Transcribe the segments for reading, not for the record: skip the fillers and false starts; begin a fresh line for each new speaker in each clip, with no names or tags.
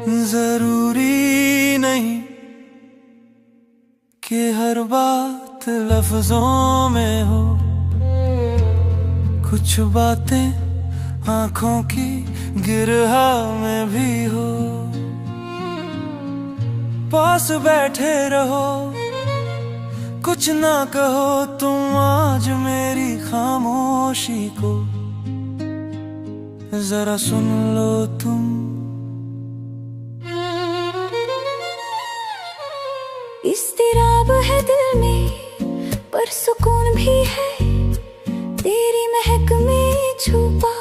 जरूरी नहीं कि हर बात लफ्जों में हो, कुछ बातें आंखों की गिरहा में भी हो। पास बैठे रहो, कुछ ना कहो तुम आज मेरी खामोशी को, जरा सुन लो तुम।
इस्तिराब है दिल में पर सुकून भी है, तेरी महक में छुपा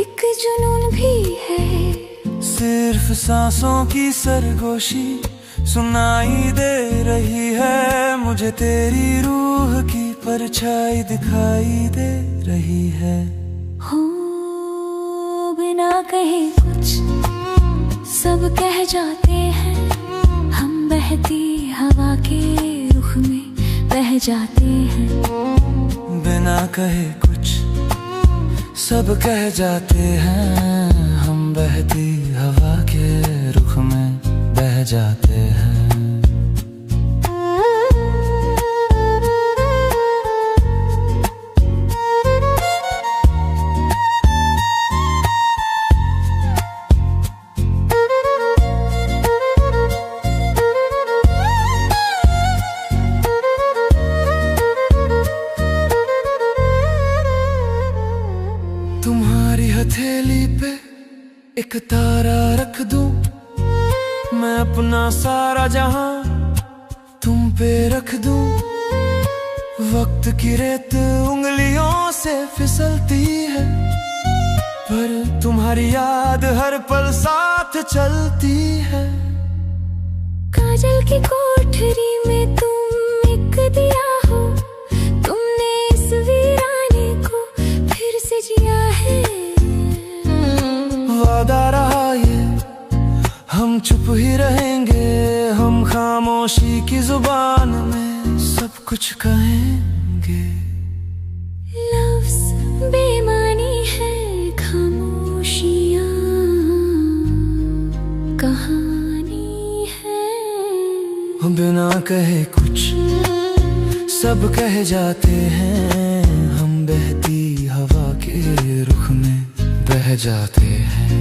एक जुनून भी है।
सिर्फ सांसों की सरगोशी सुनाई दे रही है, मुझे तेरी रूह की परछाई दिखाई दे रही है।
हो बिना कहे कुछ सब कह जाते हैं, हम बहती हवा के रुख में बह जाते हैं।
बिना कहे कुछ सब कह जाते हैं, हम बहती हवा के रुख में बह जाते हैं। तुम्हारी हथेली पे एक तारा रख दूं, मैं अपना सारा जहां तुम पे रख दूं। वक्त की रेत उंगलियों से फिसलती है, पर तुम्हारी याद हर पल साथ चलती है।
काजल की कोठरी में तुम एक दिया हो, तुमने इस वीराने को फिर से जिया है।
वादा रहा ये हम चुप ही रहेंगे, हम खामोशी की जुबान में सब कुछ कहेंगे।
लफ्ज़ बेमानी है, खामोशियाँ कहानी है।
बिना कहे कुछ सब कह जाते हैं, हम बहती हवा के रुख में बह जाते हैं।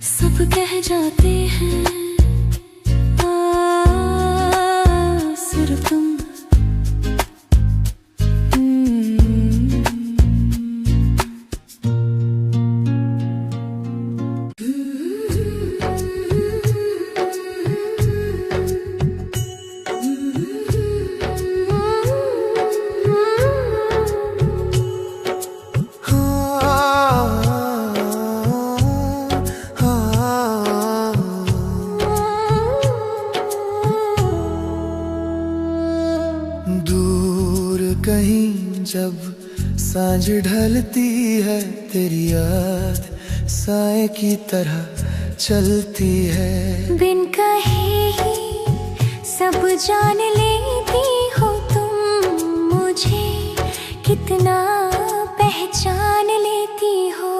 सब कह जाते हैं सिर्फ तुम।
कहीं जब सांझ ढलती है, तेरी याद साए की तरह चलती है।
बिन कहे ही सब जान लेती हो तुम, मुझे कितना पहचान लेती हो।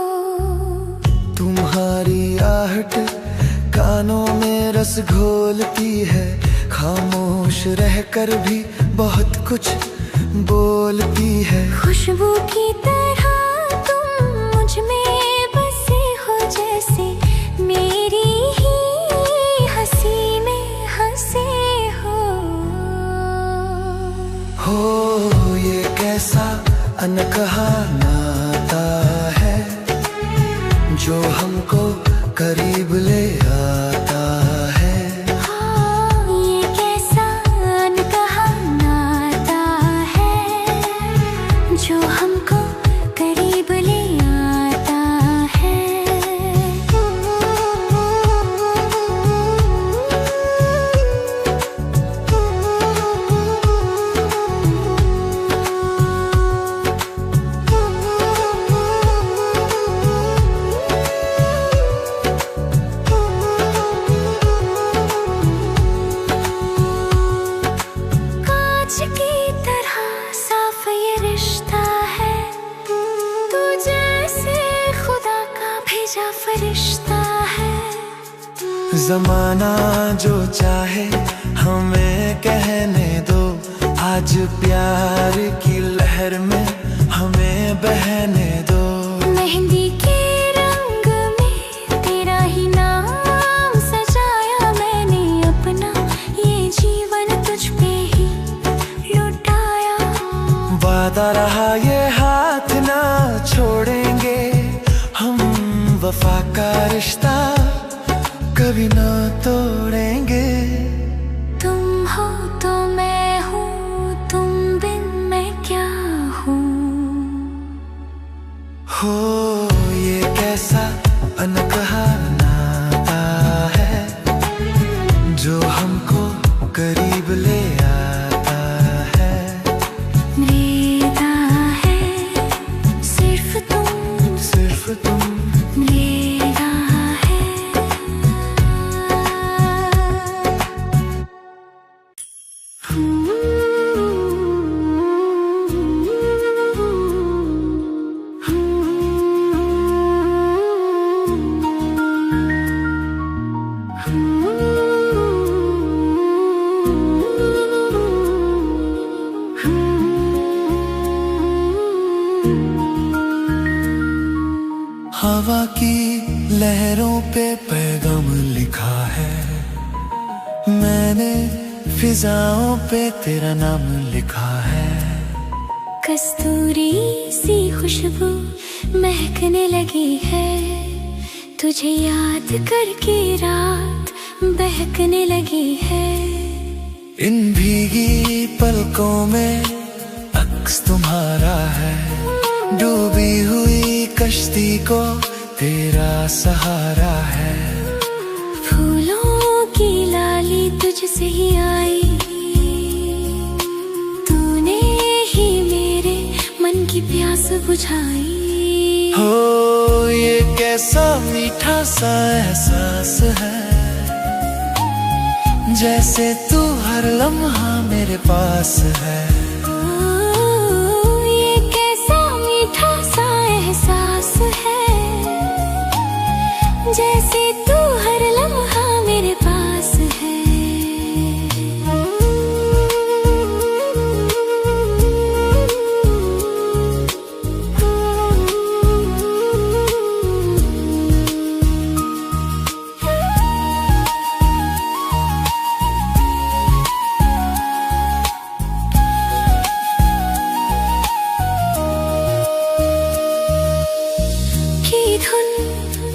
तुम्हारी आहट कानों में रस घोलती है, खामोश रहकर भी बहुत कुछ बोलती है।
खुशबू की तरह तुम मुझ में बसे हो, जैसे मेरी ही हंसी में हंसे हो।
ये कैसा अनकहा नाता है, जो हमको करीब ले आता है।
ये कैसा अनकहा नाता है, जो हमको करीब ले आता है। कांच की तरह साफ ये रिश्ता है, फरिश्ता है।
जमाना जो चाहे हमें कहने दो, आज प्यार की लहर में हमें बहने दो।
मेहंदी के रंग में तेरा ही नाम सजाया मैंने अपना, ये जीवन तुझ पे ही लुटाया।
वादा रहा ये हाथ ना छोड़ेंगे हम, वफा का रिश्ता कभी ना तोड़ेंगे।
तुम हो तो मैं हूँ, तुम बिन मैं क्या हूँ।
हो ये कैसा अनकहा नाता है जो हमको करीब ले आता है।
मेरा है सिर्फ तुम मेरा है।
हवा की लहरों पे पैगाम लिखा है मैंने, फिजाओं पे तेरा नाम लिखा है।
कस्तूरी सी खुशबू महकने लगी है, तुझे याद करके रात बहकने लगी है।
इन भीगी पलकों में अक्स तुम्हारा है, डूबी हुई कश्ती को तेरा सहारा है।
फूलों की लाली तुझसे ही आई, तूने ही मेरे मन की प्यास बुझाई।
हो ये कैसा मीठा सा एहसास है, जैसे तू हर लम्हा मेरे पास है।
ये कैसा मीठा सा एहसास है, जैसे तू हर लम्हा मेरे पास है। की धुन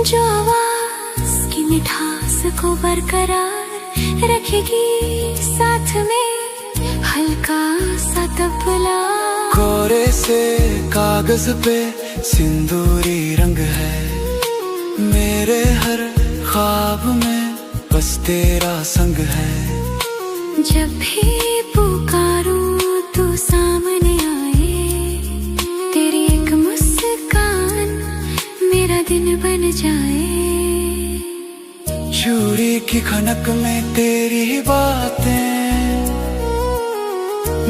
जो आवाज की मिठास को बरकरार रखेगी, साथ में हल्का सा तबला।
कोरे से कागज पे सिंदूरी रंग है, मेरे हर ख्वाब में बस तेरा संग है।
जब भी पुकारूं तू सामने आए, तेरी एक मुस्कान मेरा दिन बन जाए।
चूड़ी की खनक में तेरी ही बातें,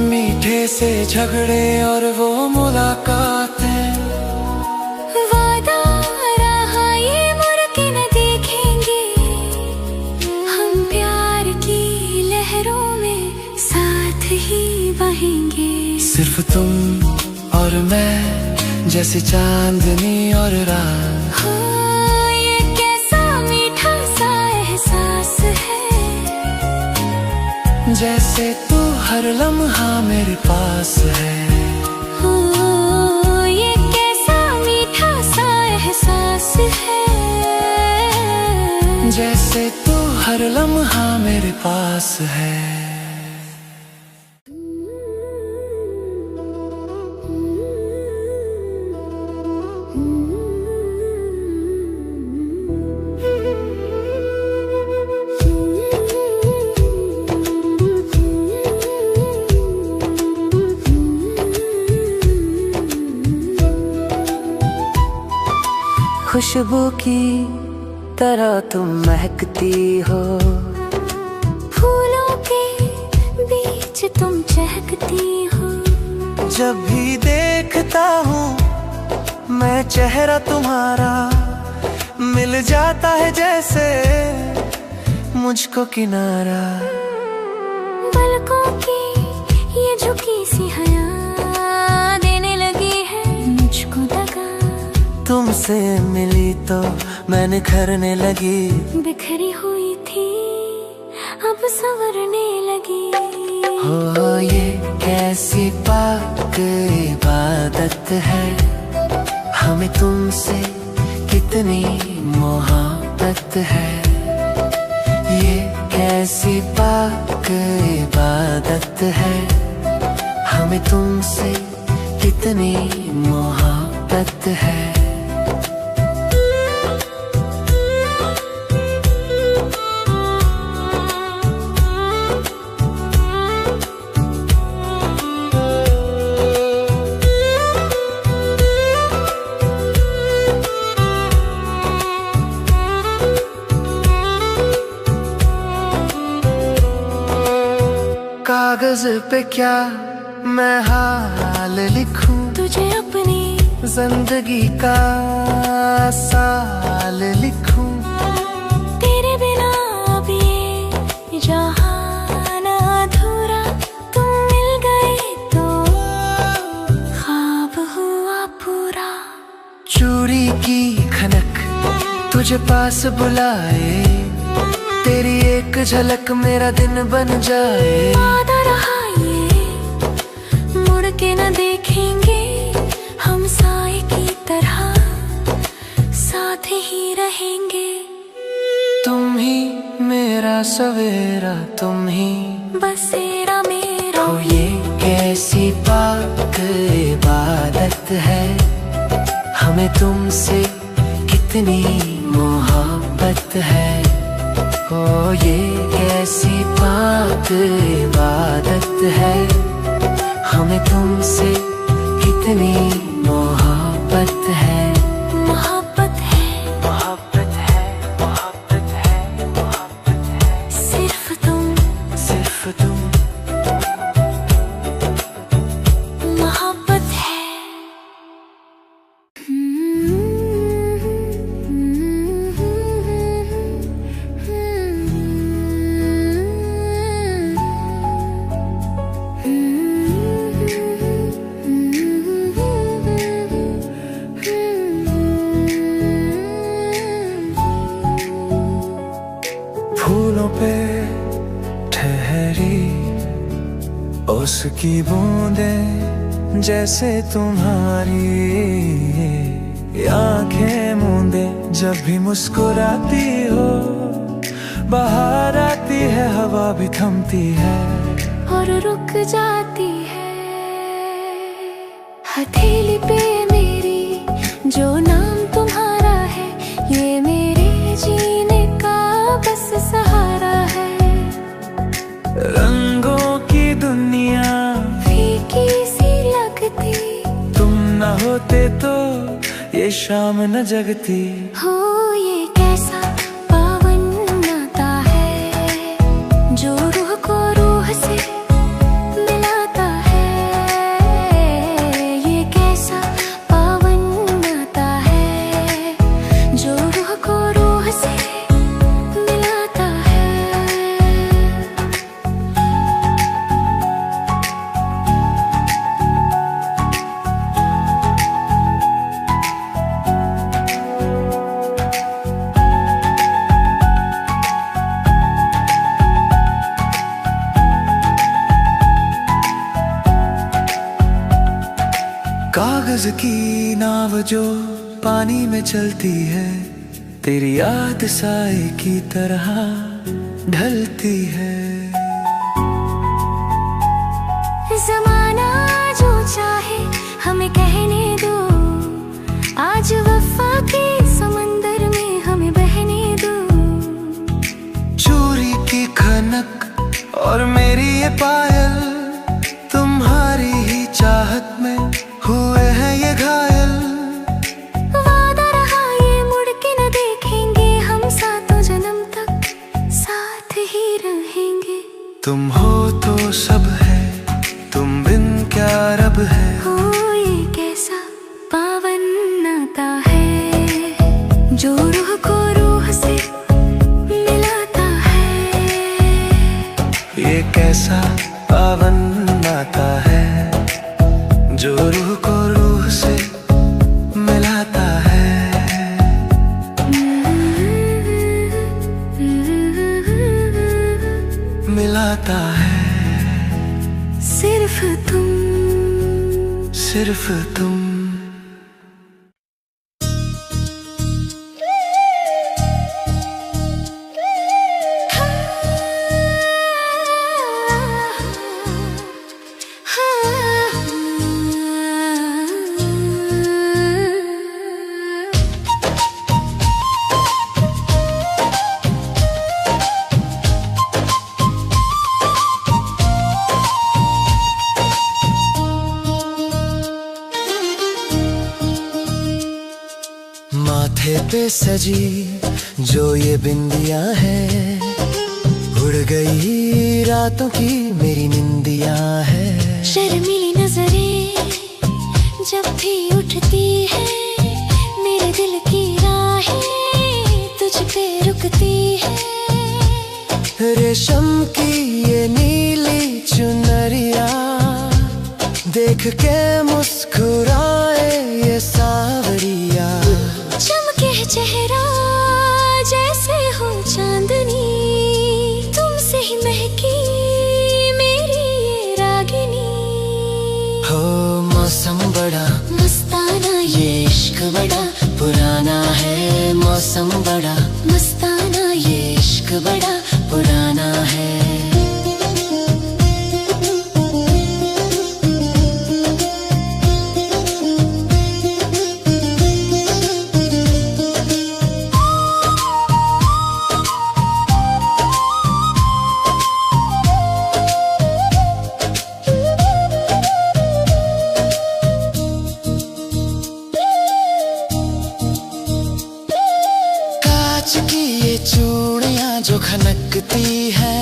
मीठे से झगड़े और वो मुलाकातें।
वादा रहा ये मुड़ के न देखेंगे, हम प्यार की लहरों में साथ ही बहेंगे।
सिर्फ तुम और मैं जैसे चांदनी और रात।
हो ये कैसा मीठा सा एहसास है,
जैसे तू हर लम्हा मेरे पास है।
हो ये कैसा मीठा सा एहसास है,
जैसे तू हर लम्हा मेरे पास है। खुशबू की तरह तुम महकती हो,
फूलों के बीच तुम चहकती हो।
जब भी देखता हूँ मैं चेहरा तुम्हारा, मिल जाता है जैसे मुझको किनारा।
पलकों की ये झुकी सी हया देने लगी है मुझको दगा।
तुमसे मिली तो मैं निखरने लगी।
बिखरी हुई थी अब संवरने लगी।
हो ये कैसी पाक इबादत है, हमें तुमसे कितनी मोहब्बत है। ये कैसी पाक इबादत है, हमें तुमसे कितनी मोहब्बत है। कागज पे क्या मैं हाल लिखूं,
तुझे अपनी
जिंदगी का साल लिखूं।
तेरे बिना अब ये जहान अधूरा, तुम मिल गए तो ख्वाब हुआ पूरा।
चूड़ी की खनक तुझे पास बुलाए, तेरी एक झलक मेरा दिन बन जाए।
वादा रहा ये मुड़ के न देखेंगे, हम साए की तरह साथ ही रहेंगे।
तुम ही मेरा सवेरा, तुम ही
बसेरा मेरा।
हो ये कैसी पाक इबादत है, हमें तुमसे कितनी मोहब्बत है। ओ ये कैसी पाक इबादत है, हमें तुमसे कितनी मोहब्बत है।
मोहब्बत है,
मोहब्बत है, मोहब्बत है, मोहब्बत है।
सिर्फ तुम,
सिर्फ तुम।
मोहब्बत है।
फूलों पे ठहरी उसकी बूंदें जैसे तुम्हारी आंखें मूंदे, जब भी मुस्कुराती हो बाहर आती है, हवा भी थमती है
और रुक जाती है। हथेली पे मेरी जो नाम तुम्हारा है, ये मेरे जीने का बस सहारा है।
रंगों की दुनिया
फीकी सी लगती,
तुम न होते तो ये शाम न जगती।
हो ये कैसा पावन नाता है, जो रूह को रूह से मिलाता है। ये कैसा पावन नाता है, जो रूह को रूह से मिलाता है।
कागज की नाव जो पानी में चलती है, तेरी याद साए की तरह ढलती है।
ज़माना जो चाहे हमें कहने दो, आज वफा के समंदर में हमें बहने दो।
चूड़ी की खनक और मेरी ये पायल, तुम्हारी ही चाहत में हुए हैं ये घायल।
वादा रहा ये मुड़ के न देखेंगे, हम सातों जन्म तक साथ ही रहेंगे।
तुम हो तो सब है, तुम बिन क्या रब है।
हो ये कैसा पावन नाता है, जो रूह को रूह से मिलाता है।
सिर्फ तुम। माथे पे सजी जो ये बिंदियां है, उड़ गई रातों की मेरी निंदियां है।
शर्मीली नजरें जब भी उठती है, मेरे दिल की राहें तुझ पे रुकती है।
रेशम की ये नीली चुनरिया देख के मुस्कुराए ये सावरिया।
चमके चेहरा जैसे हो चांदनी, तुमसे ही महकी मेरी ये रागिनी।
हो मौसम बड़ा
मस्ताना,
ये इश्क बड़ा पुराना है। मौसम बड़ा
मस्ताना,
ये इश्क बड़ा पुराना है। की ये चूड़ियां जो खनकती है,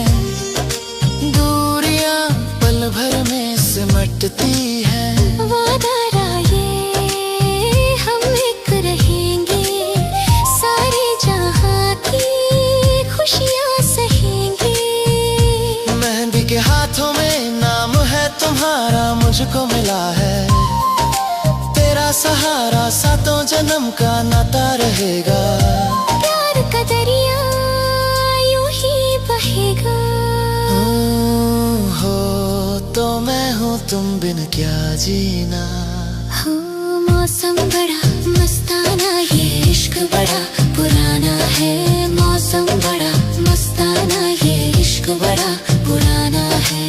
दूरियां पल भर में सिमटती है।
वादा ये हम एक रहेंगे, सारे जहां की खुशियां सहेंगे।
मेहंदी के हाथों में नाम है तुम्हारा मुझको मिला है, तेरा सहारा सातों जन्म का नाता रहेगा।
का दरिया यूं ही बहेगा।
हो तो मैं हूँ तुम बिन क्या जीना।
हो मौसम बड़ा मस्ताना, ये इश्क बड़ा पुराना है। मौसम बड़ा मस्ताना, ये इश्क बड़ा पुराना है।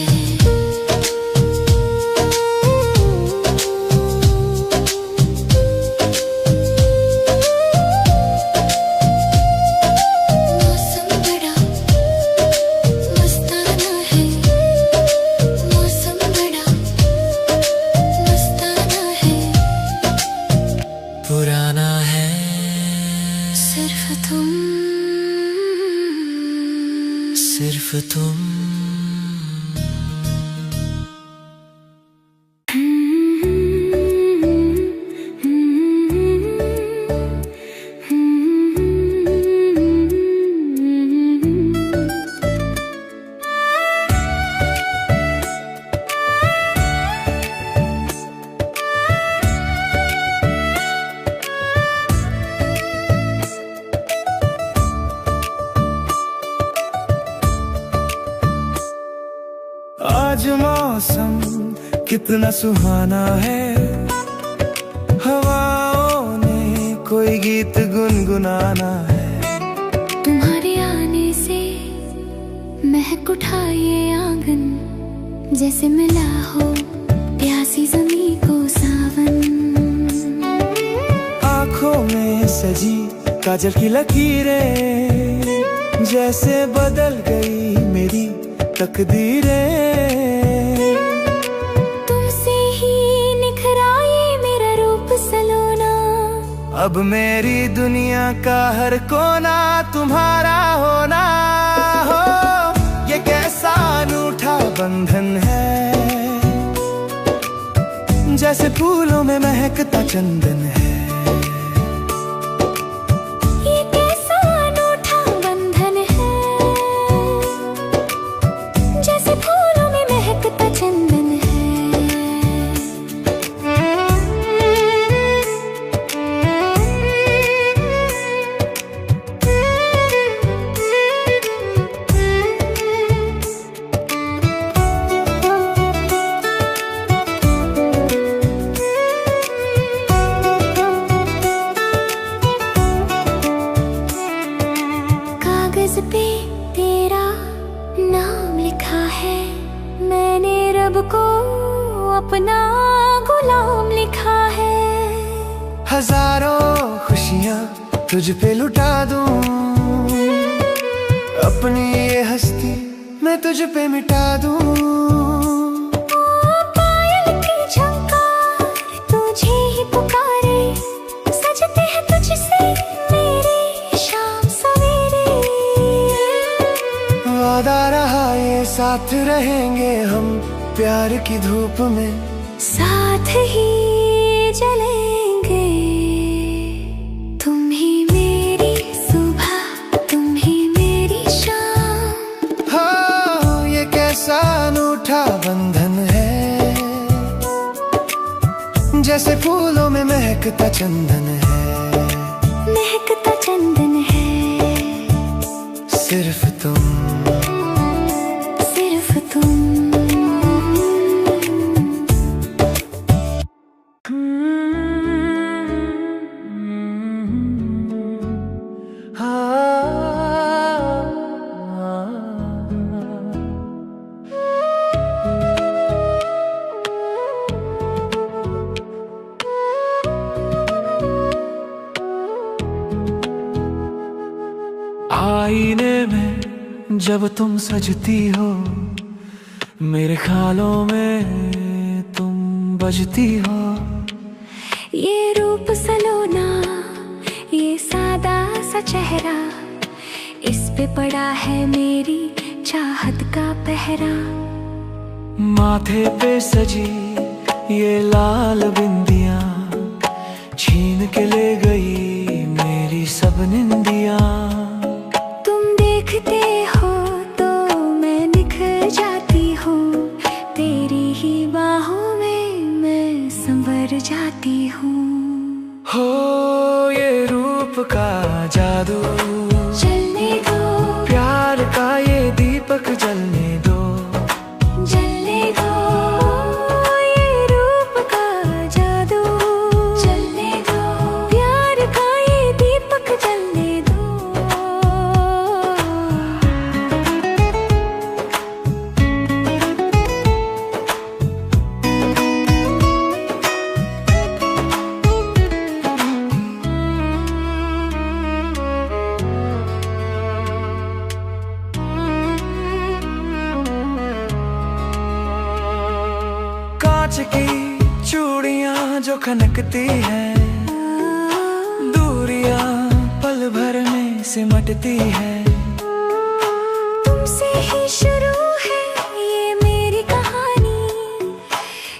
पुराना है
सिर्फ तुम,
सिर्फ तुम। आज मौसम कितना सुहाना है, हवाओं ने कोई गीत गुनगुनाना है।
तुम्हारे आने से महक उठा ये आंगन, जैसे मिला हो प्यासी ज़मीं को सावन।
आँखों में सजी काजल की लकीरें, जैसे बदल गई मेरी तकदीरें।
तुमसे ही निखरा ये मेरा रूप सलोना,
अब मेरी दुनिया का हर कोना तुम्हारा होना। हो ये कैसा अनूठा बंधन है, जैसे फूलों में महकता चंदन है।
पे तेरा नाम लिखा है, मैंने रब को अपना गुलाम लिखा है।
हजारों खुशियाँ तुझ पे लुटा दूं, अपनी ये हस्ती मैं तुझ पे मिटा दूं।
पायल की झंकार तुझे ही पुकारे, सजते हैं तुझसे मेरे शाम सवेरे।
वादा रहा ये साथ रहेंगे हम, प्यार की धूप में
साथ ही जलेंगे। तुम ही मेरी सुबह, तुम ही मेरी शाम।
हाँ, ये कैसा अनूठा बंधन है, जैसे फूलों में महकता चंदन है।
महकता चंदन है,
सिर्फ तुम,
सिर्फ तुम।
आईने में जब तुम सजती हो, मेरे ख्यालों में तुम बजती हो।
ये रूप सलोना, ये सादा सा चेहरा, इस पे पड़ा है मेरी चाहत का पहरा।
माथे पे सजी ये लाल बिंदियां, छीन के ले गई मेरी सब निंदियां।
तुम देखते हो तो मैं निखर जाती हूँ, तेरी ही बाहों में मैं संवर जाती हूँ।
हो ये रूप का जादू,
चलने दो
प्यार का ये दीपक जलने दो।
जलने दो ये रूप का जादू, चलने दो प्यार का ये दीपक जलने दो। कांच की चूड़ियां जो खनकती हैं, दूरियां पल भर में सिमटती है। तुमसे ही शुरू है ये मेरी कहानी,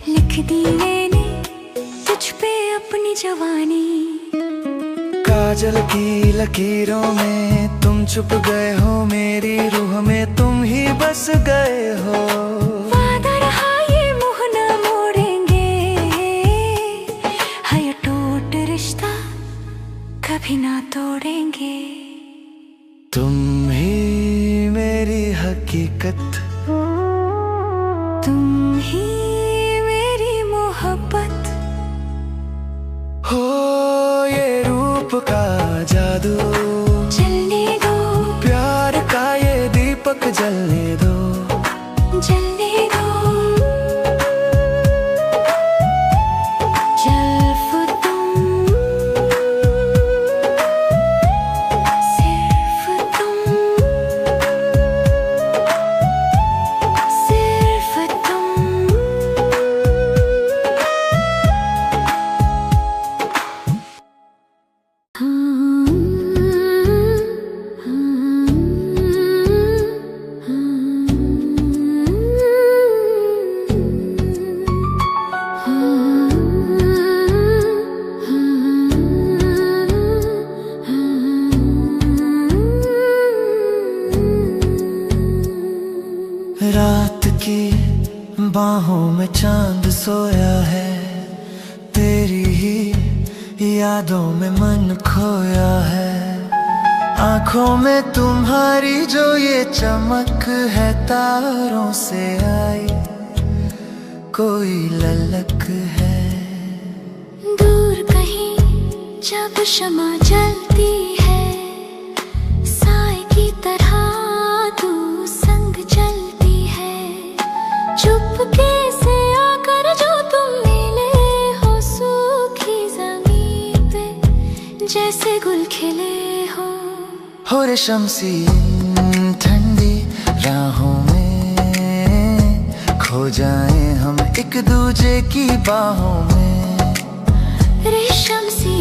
लिख दी मैंने तुझ पे अपनी जवानी।
काजल की लकीरों में तुम छुप गए हो, मेरी रूह में तुम ही बस गए हो।
वादा रहा ये मुँह न मोड़ेंगे, है ये टूट रिश्ता कभी ना तोड़ेंगे।
तुम ही मेरी हकीकत,
तुम ही मेरी मोहब्बत।
हो ये रूप का जादू,
चलने दो
प्यार का ये दीपक जलने दो।
जलने दो सिर्फ तुम, सिर्फ तुम, सिर्फ तुम।
रात की बाहों में चांद सोया है, तेरी ही यादों में मन खोया है। आंखों में तुम्हारी जो ये चमक है, तारों से आई कोई ललक है।
दूर कहीं जब शमा जलती है, साए की तरह
हो रेशम सी ठंडी राहों में खो जाए हम एक दूजे की बाहों में।
रेशम सी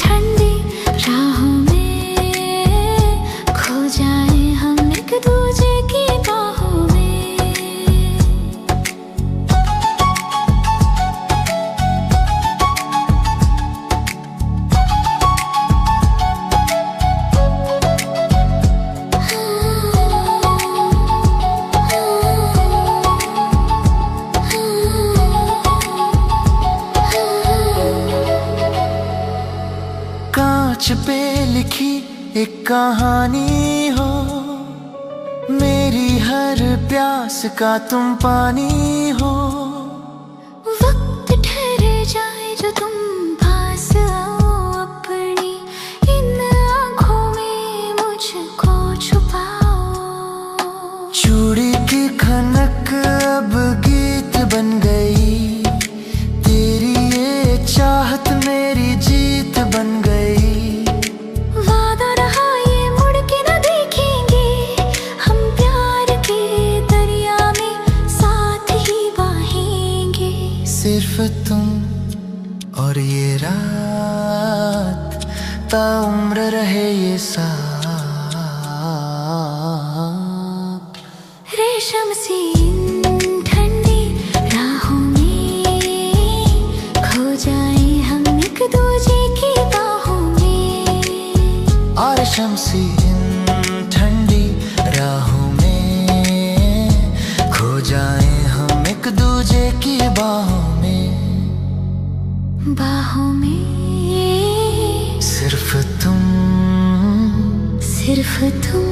ठंडी राहों में खो जाए हम एक दूजे की बाहों में।
कांच पे लिखी एक कहानी हो, मेरी हर प्यास का तुम पानी हो।
वक्त ठहर जाए जो तुम पास आओ, अपनी इन आँखों में मुझको छुपाओ।
चूड़ी की खनक अब गीत बन गई, तेरी ये चाहत मेरी जीत बन गई।
वादा रहा ये मुड़ के न देखेंगे, हम प्यार के दरिया में साथ ही बहेंगे।
सिर्फ तुम और ये रात, ताउम्र रहे ये साथ।
रेशम सी ठंडी राहों में खो जाए हम एक दूजे की बाहों में।
और शमसी ठंडी राहों में खो जाए हम एक दूजे की बाहों में।
बाहों में
सिर्फ तुम,
सिर्फ तुम।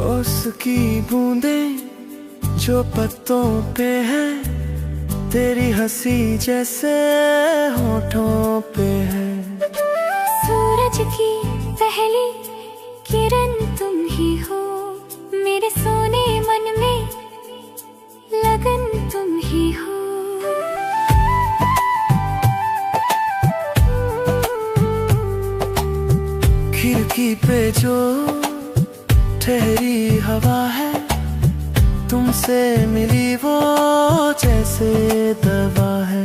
उसकी बूंदें जो पत्तों पे है, तेरी हंसी जैसे होठों पे है।
सूरज की पहली किरण तुम ही हो, मेरे सोने मन में लगन तुम ही हो।
खिड़की पे जो ठहरी हवा है, तुमसे मिली वो जैसे दवा है।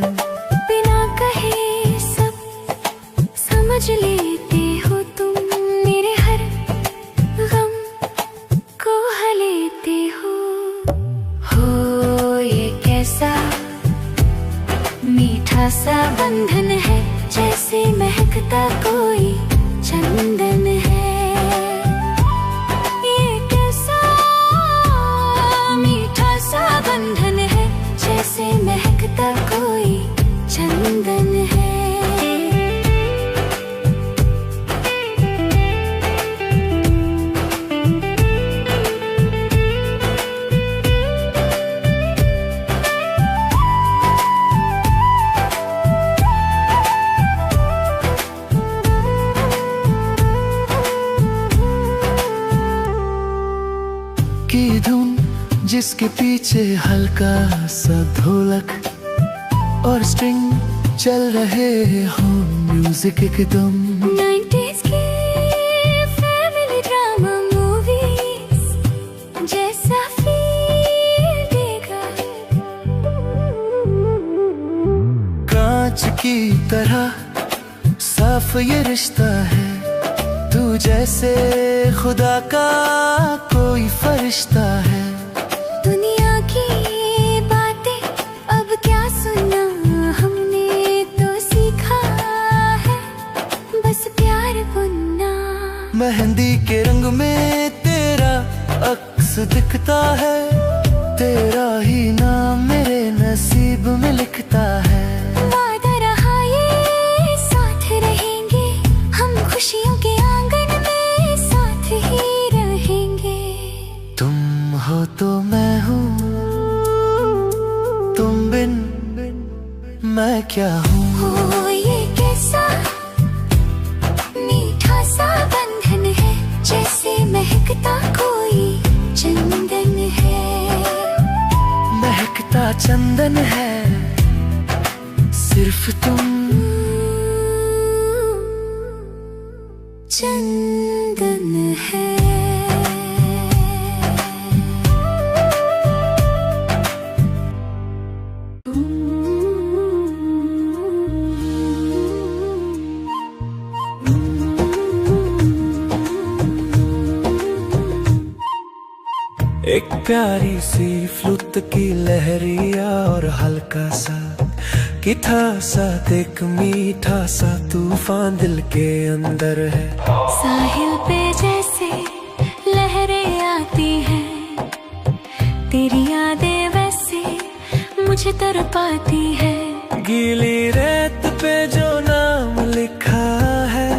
बिना कहे सब समझ लेते हो तुम, मेरे हर गम को हलेते हो। ये कैसा मीठा सा बंधन है, जैसे महकता कोई चंदन है। बंधन है जैसे महकता कोई चंदन है।
की धुन जिसके पीछे हल्का सा ढोलक और स्ट्रिंग चल रहे हो, म्यूजिक एकदम
90s की फैमिली ड्रामा मूवीज जैसा फील देगा।
कांच की तरह साफ ये रिश्ता है, तू जैसे खुदा का कोई फरिश्ता है।
दुनिया की बातें अब क्या सुना, हमने तो सीखा है बस प्यार बुनना।
मेहंदी के रंग में तेरा अक्स दिखता है, तेरा ही नाम मेरे नसीब में लिखता है।
वादा रहा ये साथ रहेंगे, हम खुशियों के आंगन में साथ ही रहेंगे।
तुम हो तो मैं हूँ, तुम बिन मैं क्या हूँ।
हो ये कैसा मीठा सा बंधन है, जैसे महकता कोई चंदन है।
महकता चंदन है सिर्फ तुम,
चंदन है।
एक प्यारी सी फ्लूट की लहरिया और हल्का सा किथा सा, एक मीठा सा तूफान दिल के अंदर है।
साहिल पे जैसे लहरें आती हैं, तेरी यादें वैसे मुझे तड़पाती है।
गीली रेत पे जो नाम लिखा है,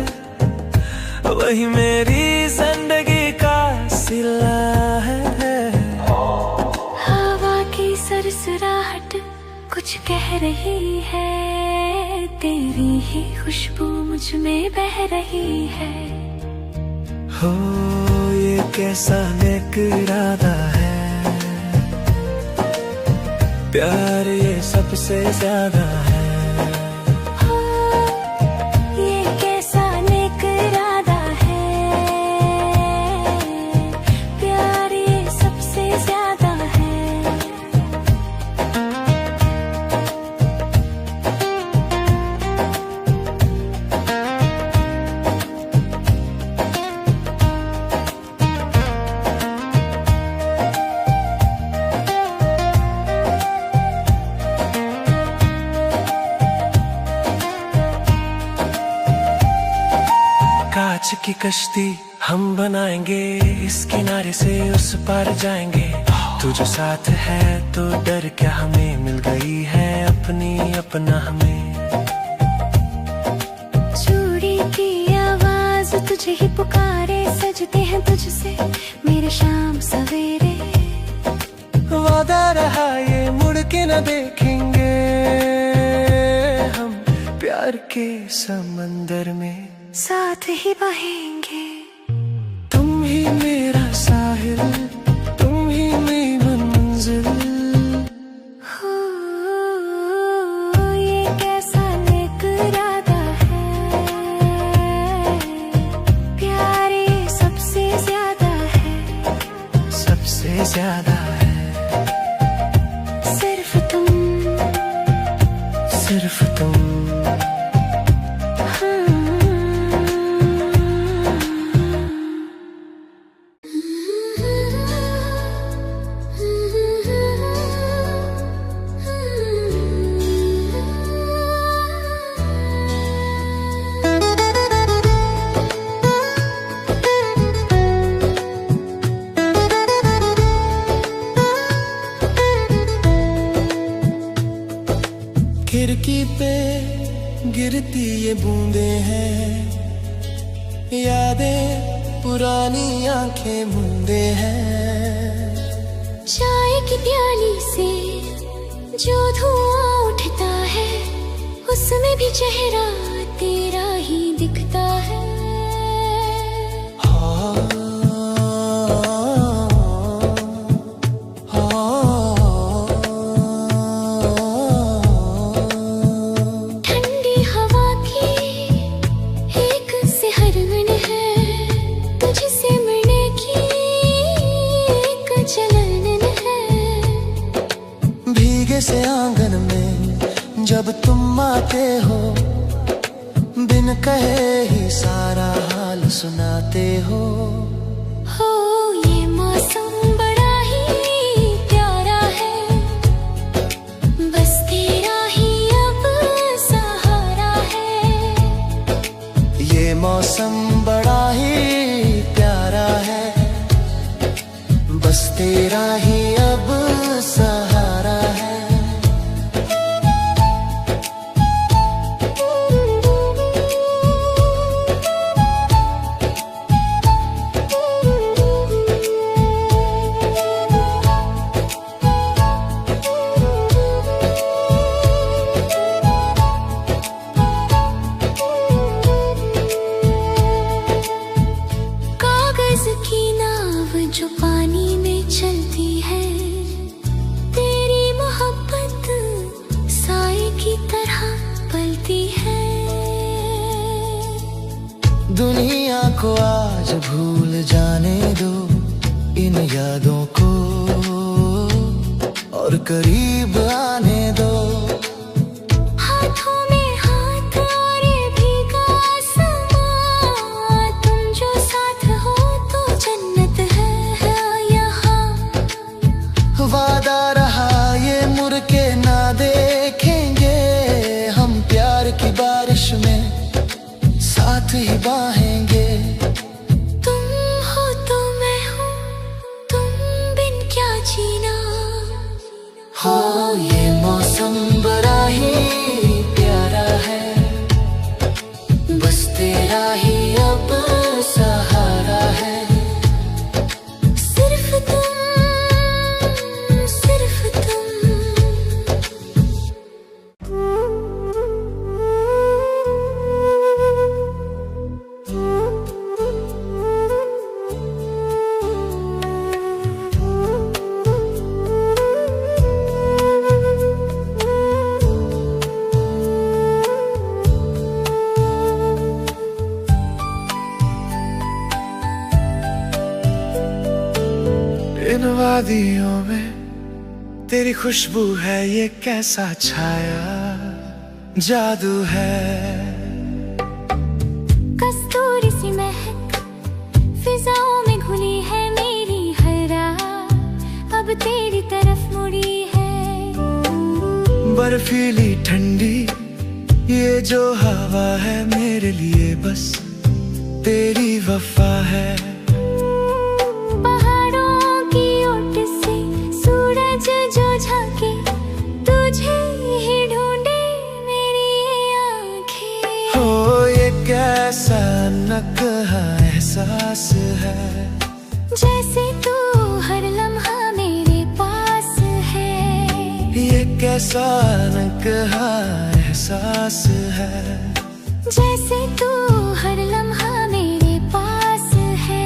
वही मेरी जिंदगी का सिला है।
हवा की सरसराहट कुछ कह रही है, तेरी ही खुशबू मुझ में बह रही है।
हो ये कैसा नेक इरादा है, प्यार ये सबसे ज्यादा है।
हो ये कैसा नेक इरादा है, प्यार ये सबसे ज्यादा है।
कांच की कश्ती हम बनाएंगे, इस किनारे से उस पार जाएंगे। तू जो साथ है तो डर क्या, हमें मिल गई है अपनी अपना हमें।
चूड़ी की आवाज तुझे ही पुकारे, सजते हैं तुझसे मेरे शाम सवेरे।
वादा रहा ये मुड़ के न देखेंगे हम, प्यार के समंदर में
साथ ही बहेंगे।
तुम ही मेरा साहिल, तुम ही मेरी मंजिल।
हो ये कैसा नेक इरादा है, प्यार ये सबसे ज्यादा है।
सबसे ज्यादा है
सिर्फ तुम,
सिर्फ तुम। खिड़की पे गिरती ये बूंदें हैं, यादें पुरानी आंखें मूंदे हैं।
चाय की प्याली से जो धुआं उठता है, उसमें भी चेहरा तेरा ही दिखता है। ठंडी हवा की एक सिहरन है, तुझसे मिलने की एक जलन है।
भीगे से आंगन में जब तुम आते हो, बिन कहे ही सारा हाल सुनाते हो।
हो ये मौसम बड़ा ही प्यारा है, बस तेरा ही अब सहारा है।
ये मौसम बड़ा ही बस तेरा ही अब सहारा है।
की नाव जो पानी में चलती है, तेरी मोहब्बत साए की तरह पलती है।
दुनिया को आज भूल जाने दो इन यादों को, और करीब आने दो। वादा रहा ये मुड़ के ना देखेंगे, हम प्यार की बारिश में साथ ही बहेंगे।
तुम हो तो मैं हूँ, तुम बिन क्या जीना।
हो ये मौसम बड़ा ही प्यारा है, बस तेरा ही अब सहारा है। इन वादियों में तेरी खुशबू है, ये कैसा छाया जादू है।
कस्तूरी सी महक फिजाओं में घुली है मेरी हर रात, अब तेरी तरफ मुड़ी है।
बर्फीली ठंडी ये जो हवा है, मेरे लिए बस तेरी वफा है। कैसा न कहा एहसास है,
जैसे तू हर लम्हा मेरे पास है।
ये कैसा न कहा एहसास है,
जैसे तू हर लम्हा मेरे पास है।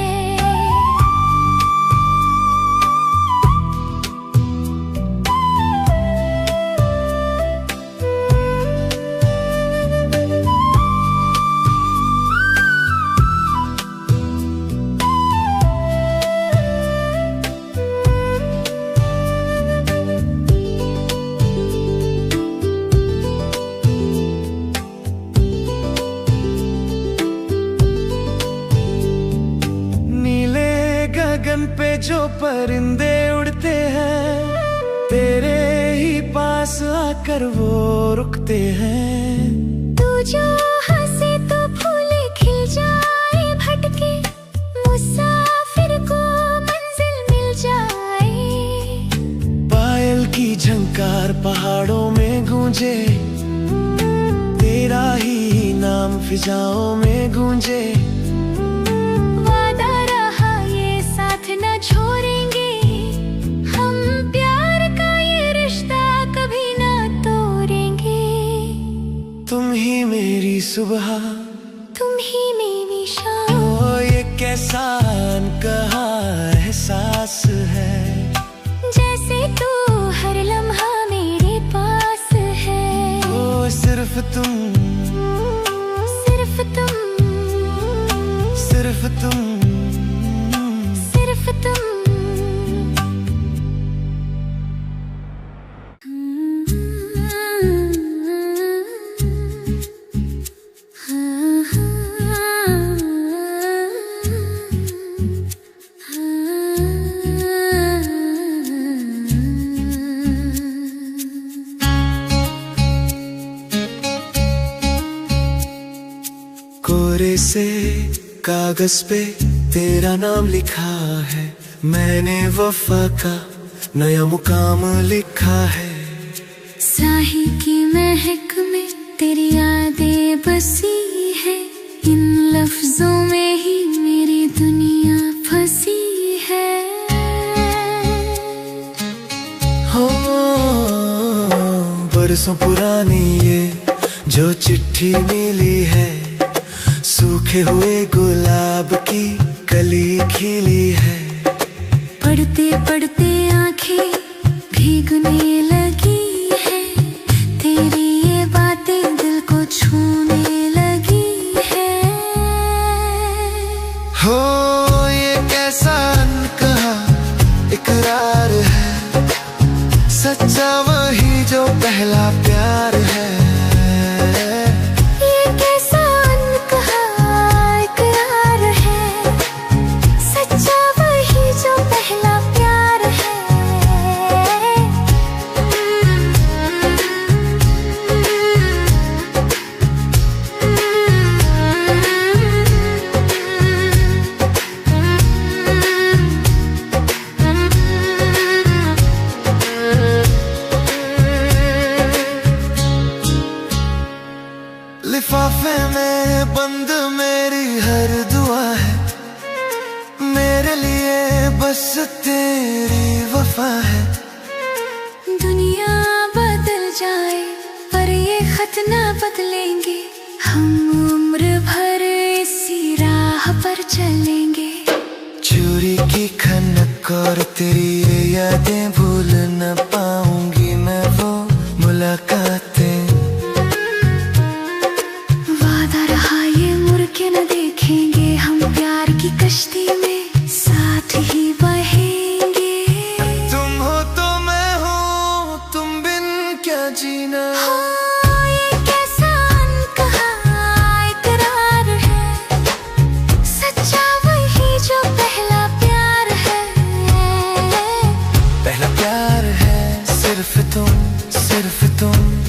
गगन पे जो परिंदे उड़ते हैं, तेरे ही पास आकर वो रुकते हैं।
तू जो हंसे तो फूल खिल जाए, भटके मुसाफिर को मंजिल मिल जाए।
पायल की झंकार पहाड़ों में गूंजे, तेरा ही नाम फिजाओं में गूंजे।
न छोड़ेंगे हम प्यार का ये रिश्ता, कभी ना तोड़ेंगे।
तुम ही मेरी सुबह,
तुम ही मेरी शाम।
ओ ये कैसा अनकहा एहसास है,
जैसे तू हर लम्हा मेरे पास है।
ओ सिर्फ तुम,
सिर्फ तुम,
सिर्फ तुम,
सिर्फ तुम।
कोरे से कागज पे तेरा नाम लिखा है, मैंने वफा का नया मुकाम लिखा है।
साही की महक में तेरी यादें बसी है, इन लफ्जों में ही मेरी दुनिया फंसी है।
हो बरसों पुरानी ये जो चिट्ठी मिली है, सूखे हुए गुलाब की कली खिली है।
पढ़ते पढ़ते आंखें भीगने लगी है, तेरी ये बातें दिल को छूने लगी है।
हो ये कैसा अनकहा इकरार है, सच्चा वही जो पहला प्यार है। लिफाफे में बंद मेरी हर दुआ है, मेरे लिए बस तेरी वफा है।
दुनिया बदल जाए पर ये खत ना बदलेंगे, हम उम्र भर इसी राह पर चलेंगे।
चोरी की खनक और तेरी ये यादें भूल न पाऊंगी मैं, वो मुलाकातें।
न देखेंगे हम प्यार की कश्ती में साथ ही बहेंगे।
तुम हो तो मैं हूँ, तुम बिन क्या जीना।
ये कैसा अनकहा इकरार है, सच्चा वही जो पहला प्यार है।
पहला प्यार है सिर्फ तुम, सिर्फ तुम।